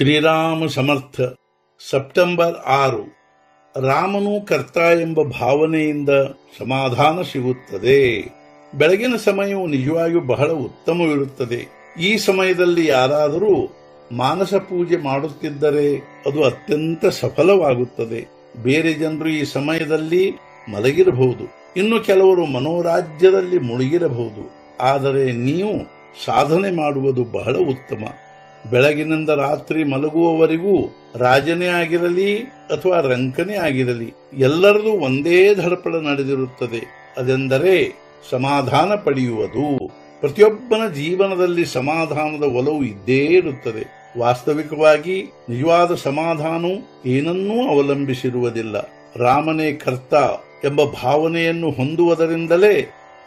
ಶ್ರೀರಾಮ ಸಮರ್ಥ. September 6. ರಾಮನು ಕರ್ತ ಎಂಬ ಭಾವನೆಯಿಂದ ಸಮಾಧಾನ ಸಿಗುತ್ತದೆ. ಬೆಳಗಿನ ಸಮಯವು ನಿಜವಾಗಿಯೂ ಬಹಳ ಉತ್ತಮವಿರುತ್ತದೆ. ಈ ಸಮಯದಲ್ಲಿ ಯಾರಾದರೂ ಮಾನಸ ಪೂಜೆ ಮಾಡುತ್ತಿದ್ದರೆ ಅದು ಅತ್ಯಂತ ಸಫಲವಾಗುತ್ತದೆ. ಬೇರೆ ಜನರು ಈ ಸಮಯದಲ್ಲಿ ಮಲಗಿರಬಹುದು, ಇನ್ನು ಕೆಲವರು ಮನೋರಾಜ್ಯದಲ್ಲಿ ಮುಳುಗಿರಬಹುದು. ಆದರೆ ನೀವು ಸಾಧನೆ ಮಾಡುವುದು ಬಹಳ ಉತ್ತಮ. ಬೆಳಗಿನಿಂದ ರಾತ್ರಿ ಮಲಗುವವರೆಗೂ ರಾಜನೇ ಆಗಿರಲಿ ಅಥವಾ ರಂಕನೇ ಆಗಿರಲಿ, ಎಲ್ಲರದು ಒಂದೇ ಧಡಪಡ ನಡೆದಿರುತ್ತದೆ. ಅದೆಂದರೆ ಸಮಾಧಾನ ಪಡೆಯುವುದು. ಪ್ರತಿಯೊಬ್ಬನ ಜೀವನದಲ್ಲಿ ಸಮಾಧಾನದ ಒಲವು ಇದ್ದೇ ಇರುತ್ತದೆ. ವಾಸ್ತವಿಕವಾಗಿ ನಿಜವಾದ ಸಮಾಧಾನವು ಏನನ್ನೂ ಅವಲಂಬಿಸಿರುವುದಿಲ್ಲ. ರಾಮನೇ ಕರ್ತ ಎಂಬ ಭಾವನೆಯನ್ನು ಹೊಂದುವುದರಿಂದಲೇ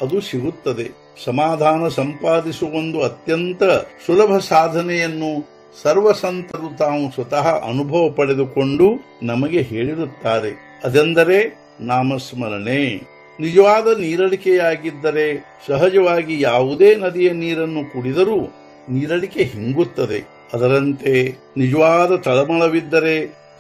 ಅದು ಸಿಗುತ್ತದೆ. ಸಮಾಧಾನ ಸಂಪಾದಿಸುವ ಒಂದು ಅತ್ಯಂತ ಸುಲಭ ಸಾಧನೆಯನ್ನು ಸರ್ವಸಂತರು ತಾವು ಸ್ವತಃ ಅನುಭವ ಪಡೆದುಕೊಂಡು ನಮಗೆ ಹೇಳಿರುತ್ತಾರೆ. ಅದೆಂದರೆ ನಾಮಸ್ಮರಣೆ. ನಿಜವಾದ ನೀರಡಿಕೆಯಾಗಿದ್ದರೆ ಸಹಜವಾಗಿ ಯಾವುದೇ ನದಿಯ ನೀರನ್ನು ಕುಡಿದರೂ ನೀರಡಿಕೆ ಹಿಂಗುತ್ತದೆ. ಅದರಂತೆ ನಿಜವಾದ ತಳಮಳವಿದ್ದರೆ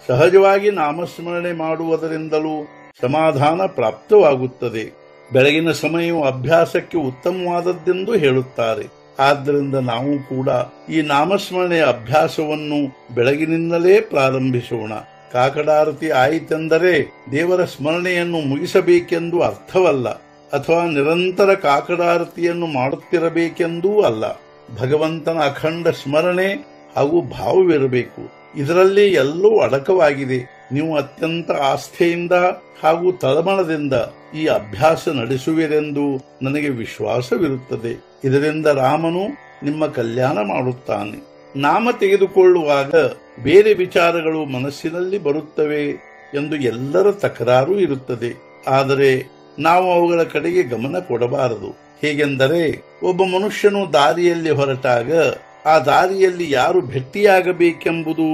ಸಹಜವಾಗಿ ನಾಮಸ್ಮರಣೆ ಮಾಡುವುದರಿಂದಲೂ ಸಮಾಧಾನ ಪ್ರಾಪ್ತವಾಗುತ್ತದೆ. ಬೆಳಗಿನ ಸಮಯವು ಅಭ್ಯಾಸಕ್ಕೆ ಉತ್ತಮವಾದದ್ದೆಂದು ಹೇಳುತ್ತಾರೆ. ಆದ್ದರಿಂದ ನಾವು ಕೂಡ ಈ ನಾಮಸ್ಮರಣೆಯ ಅಭ್ಯಾಸವನ್ನು ಬೆಳಗಿನಿಂದಲೇ ಪ್ರಾರಂಭಿಸೋಣ. ಕಾಕಡಾರತಿ ಆಯಿತೆಂದರೆ ದೇವರ ಸ್ಮರಣೆಯನ್ನು ಮುಗಿಸಬೇಕೆಂದು ಅರ್ಥವಲ್ಲ, ಅಥವಾ ನಿರಂತರ ಕಾಕಡಾರತಿಯನ್ನು ಮಾಡುತ್ತಿರಬೇಕೆಂದೂ ಅಲ್ಲ. ಭಗವಂತನ ಅಖಂಡ ಸ್ಮರಣೆ ಹಾಗೂ ಭಾವವಿರಬೇಕು. ಇದರಲ್ಲಿ ಎಲ್ಲವೂ ಅಡಕವಾಗಿದೆ. ನೀವು ಅತ್ಯಂತ ಆಸ್ಥೆಯಿಂದ ಹಾಗೂ ತಳಮಳದಿಂದ ಈ ಅಭ್ಯಾಸ ನಡೆಸುವಿರೆಂದು ನನಗೆ ವಿಶ್ವಾಸವಿರುತ್ತದೆ. ಇದರಿಂದ ರಾಮನು ನಿಮ್ಮ ಕಲ್ಯಾಣ ಮಾಡುತ್ತಾನೆ. ನಾಮ ತೆಗೆದುಕೊಳ್ಳುವಾಗ ಬೇರೆ ವಿಚಾರಗಳು ಮನಸ್ಸಿನಲ್ಲಿ ಬರುತ್ತವೆ ಎಂದು ಎಲ್ಲರ ತಕರಾರು ಇರುತ್ತದೆ. ಆದರೆ ನಾವು ಅವುಗಳ ಕಡೆಗೆ ಗಮನ ಕೊಡಬಾರದು. ಹೇಗೆಂದರೆ, ಒಬ್ಬ ಮನುಷ್ಯನು ದಾರಿಯಲ್ಲಿ ಹೊರಟಾಗ ಆ ದಾರಿಯಲ್ಲಿ ಯಾರು ಭೇಟಿಯಾಗಬೇಕೆಂಬುದು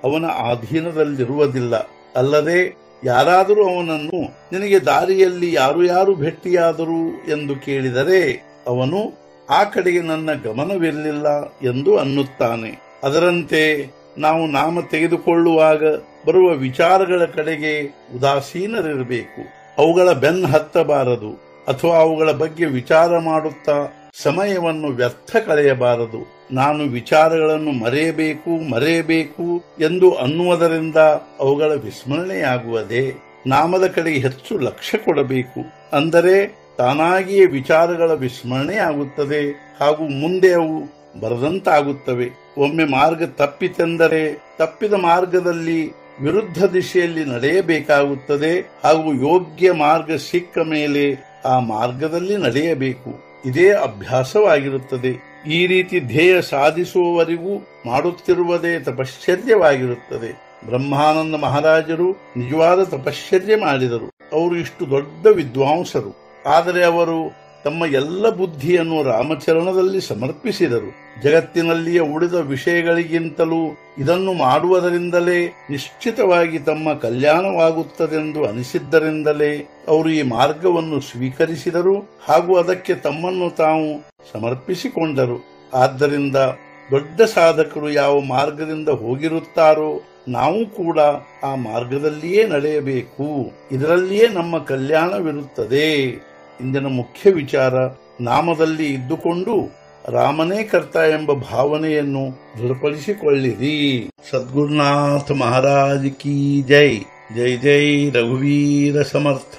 ಅವನ ಅಧೀನದಲ್ಲಿರುವುದಿಲ್ಲ. ಅಲ್ಲದೆ ಯಾರಾದರೂ ಅವನನ್ನು ನಿನಗೆ ದಾರಿಯಲ್ಲಿ ಯಾರು ಭೇಟಿಯಾದರು ಎಂದು ಕೇಳಿದರೆ ಅವನು ಆ ಕಡೆಗೆ ನನ್ನ ಗಮನವಿರಲಿಲ್ಲ ಎಂದು ಅನ್ನುತ್ತಾನೆ. ಅದರಂತೆ ನಾವು ನಾಮ ತೆಗೆದುಕೊಳ್ಳುವಾಗ ಬರುವ ವಿಚಾರಗಳ ಕಡೆಗೆ ಉದಾಸೀನರಿರಬೇಕು. ಅವುಗಳ ಬೆನ್ನು ಹತ್ತಬಾರದು, ಅಥವಾ ಅವುಗಳ ಬಗ್ಗೆ ವಿಚಾರ ಮಾಡುತ್ತಾ ಸಮಯವನ್ನು ವ್ಯರ್ಥ ಕಳೆಯಬಾರದು. ನಾನು ವಿಚಾರಗಳನ್ನು ಮರೆಯಬೇಕು ಎಂದು ಅನ್ನುವುದರಿಂದ ಅವುಗಳ ವಿಸ್ಮರಣೆಯಾಗುವುದೇ. ನಾಮದ ಕಡೆಗೆ ಹೆಚ್ಚು ಲಕ್ಷ್ಯ ಕೊಡಬೇಕು. ಅಂದರೆ ತಾನಾಗಿಯೇ ವಿಚಾರಗಳ ವಿಸ್ಮರಣೆಯಾಗುತ್ತದೆ ಹಾಗೂ ಮುಂದೆ ಅವು ಬರದಂತಾಗುತ್ತವೆ. ಒಮ್ಮೆ ಮಾರ್ಗ ತಪ್ಪಿತೆಂದರೆ ತಪ್ಪಿದ ಮಾರ್ಗದಲ್ಲಿ ವಿರುದ್ಧ ದಿಶೆಯಲ್ಲಿ ನಡೆಯಬೇಕಾಗುತ್ತದೆ ಹಾಗೂ ಯೋಗ್ಯ ಮಾರ್ಗ ಸಿಕ್ಕ ಮೇಲೆ ಆ ಮಾರ್ಗದಲ್ಲಿ ನಡೆಯಬೇಕು. ಇದೇ ಅಭ್ಯಾಸವಾಗಿರುತ್ತದೆ. ಈ ರೀತಿ ಧ್ಯೇಯ ಸಾಧಿಸುವವರೆಗೂ ಮಾಡುತ್ತಿರುವುದೇ ತಪಶ್ಚರ್ಯವಾಗಿರುತ್ತದೆ. ಬ್ರಹ್ಮಾನಂದ ಮಹಾರಾಜರು ನಿಜವಾದ ತಪಶ್ಚರ್ಯ ಮಾಡಿದರು. ಅವರು ಇಷ್ಟು ದೊಡ್ಡ ವಿದ್ವಾಂಸರು. ಆದರೆ ಅವರು ತಮ್ಮ ಎಲ್ಲ ಬುದ್ಧಿಯನ್ನು ರಾಮಚರಣದಲ್ಲಿ ಸಮರ್ಪಿಸಿದರು. ಜಗತ್ತಿನಲ್ಲಿಯ ಉಳಿದ ವಿಷಯಗಳಿಗಿಂತಲೂ ಇದನ್ನು ಮಾಡುವುದರಿಂದಲೇ ನಿಶ್ಚಿತವಾಗಿ ತಮ್ಮ ಕಲ್ಯಾಣವಾಗುತ್ತದೆಂದು ಅನಿಸಿದ್ದರಿಂದಲೇ ಅವರು ಈ ಮಾರ್ಗವನ್ನು ಸ್ವೀಕರಿಸಿದರು ಹಾಗೂ ಅದಕ್ಕೆ ತಮ್ಮನ್ನು ತಾವು ಸಮರ್ಪಿಸಿಕೊಂಡರು. ಆದ್ದರಿಂದ ದೊಡ್ಡ ಸಾಧಕರು ಯಾವ ಮಾರ್ಗದಿಂದ ಹೋಗಿರುತ್ತಾರೋ ನಾವು ಕೂಡ ಆ ಮಾರ್ಗದಲ್ಲಿಯೇ ನಡೆಯಬೇಕು. ಇದರಲ್ಲಿಯೇ ನಮ್ಮ ಕಲ್ಯಾಣವಿರುತ್ತದೆ. ಇಂದಿನ ಮುಖ್ಯ ವಿಚಾರ, ನಾಮದಲ್ಲಿ ಇದ್ದುಕೊಂಡು ರಾಮನೇ ಕರ್ತ ಎಂಬ ಭಾವನೆಯನ್ನು ದೃಢಪಡಿಸಿಕೊಳ್ಳಿರಿ. ಸದ್ಗುರುನಾಥ ಮಹಾರಾಜ್ ಕಿ ಜೈ. ಜೈ ಜೈ ರಘುವೀರ ಸಮರ್ಥ.